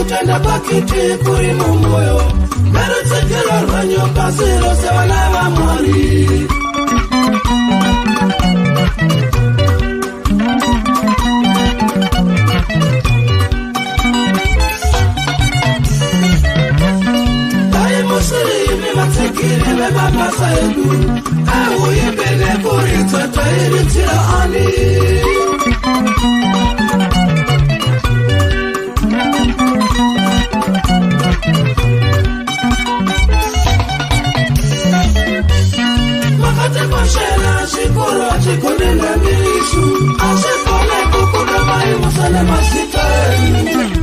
Kenda kwa kiti kuri mumoyo Mero tekelo ranyo pasiro se wala mori Dai musiri mi matekiri me baba saidu Awu yibene kuri tata iritira ani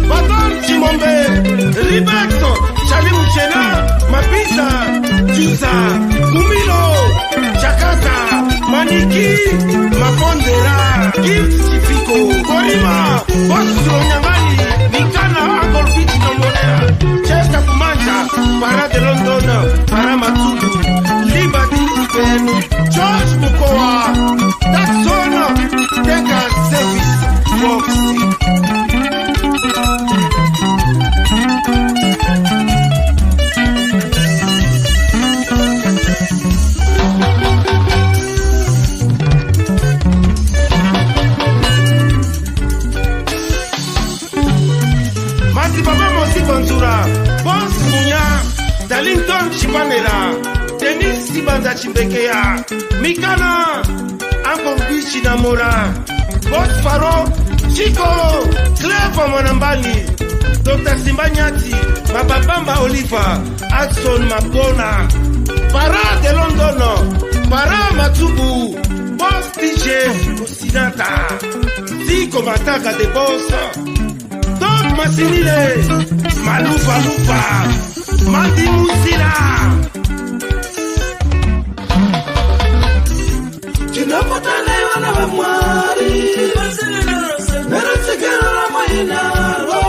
Baton Chimombe, Ribato, Chalim Chena, Mapisa, Juza, Kumilo, Chakata, Maniki, Mapondera, Gift Chifiko, Korima, Bostro Nyamani, Mikana, Uncle Beach Nomolea, Chester Kumanja, Para de London, Para Matutu, Liberty Ben, George Mukoa, Tatsona, Teka Service, Foxy. Boss Munya, Darlington Chipanera, Denis Sibanda Chimbekea, Mikana, Uncle Bichi Namora, Boss Faro, Chico, Clever Manambani, Dr. Simbanyati, Baba Bamba Oliva, Adson Magona, Para de London, Para Matubu, Boss DJ Musinata, Zico Mataka de Boss. Dog Masinile, Malufa Lupa, Mandi Musina. Chinapotale wana wa mwari, Nerategera la mainaro,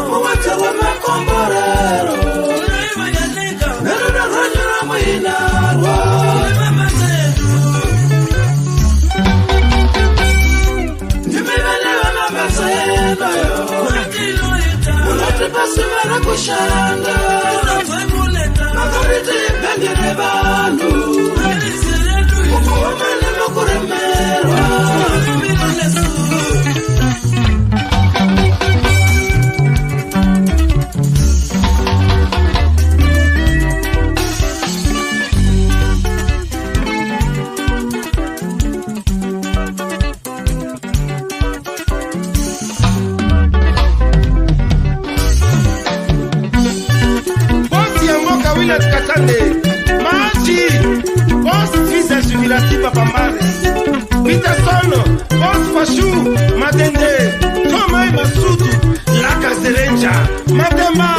Mwata wa makomborero, Nerada ranyo la mainaro. Pasimara kushanga Makarite bengere bandu Ukuomele makuremerwa Machi, boss visa jubilati papambare Peterson, boss Fashu, Matende Tomai Masudu, Laka Zerenja Matema,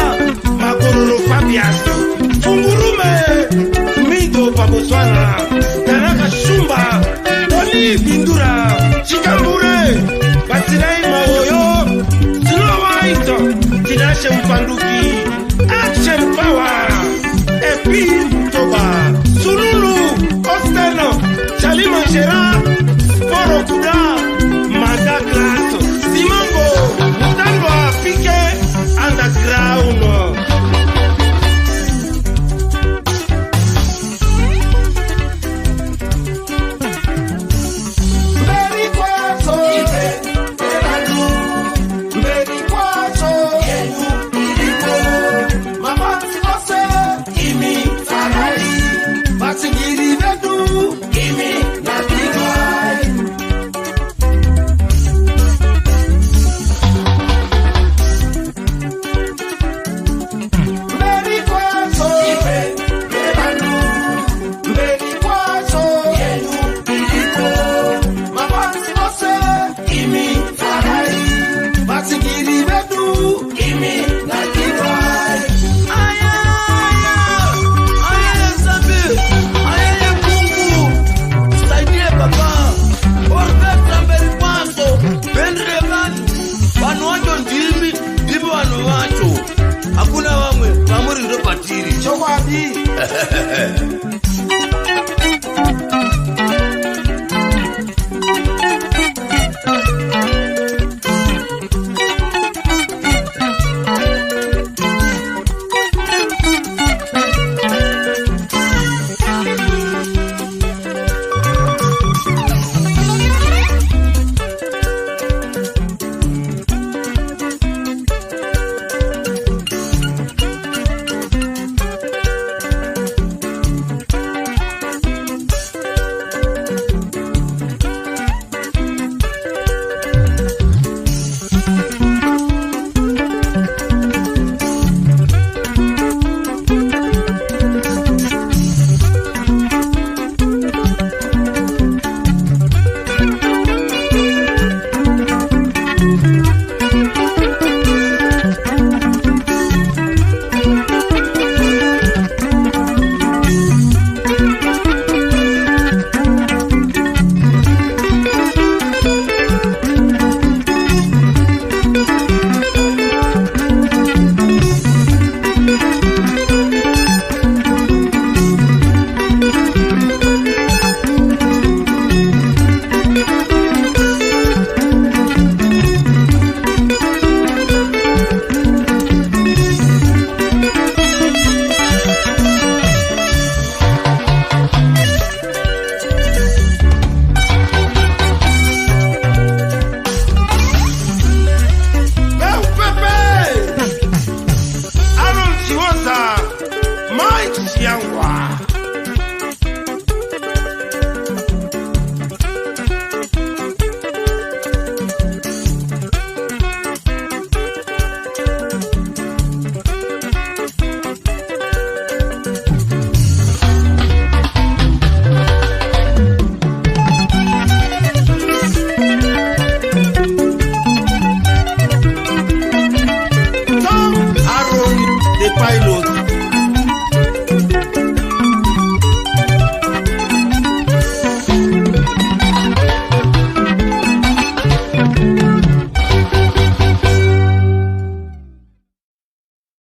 Magororo Fabias Fungurume, Mido Paboswana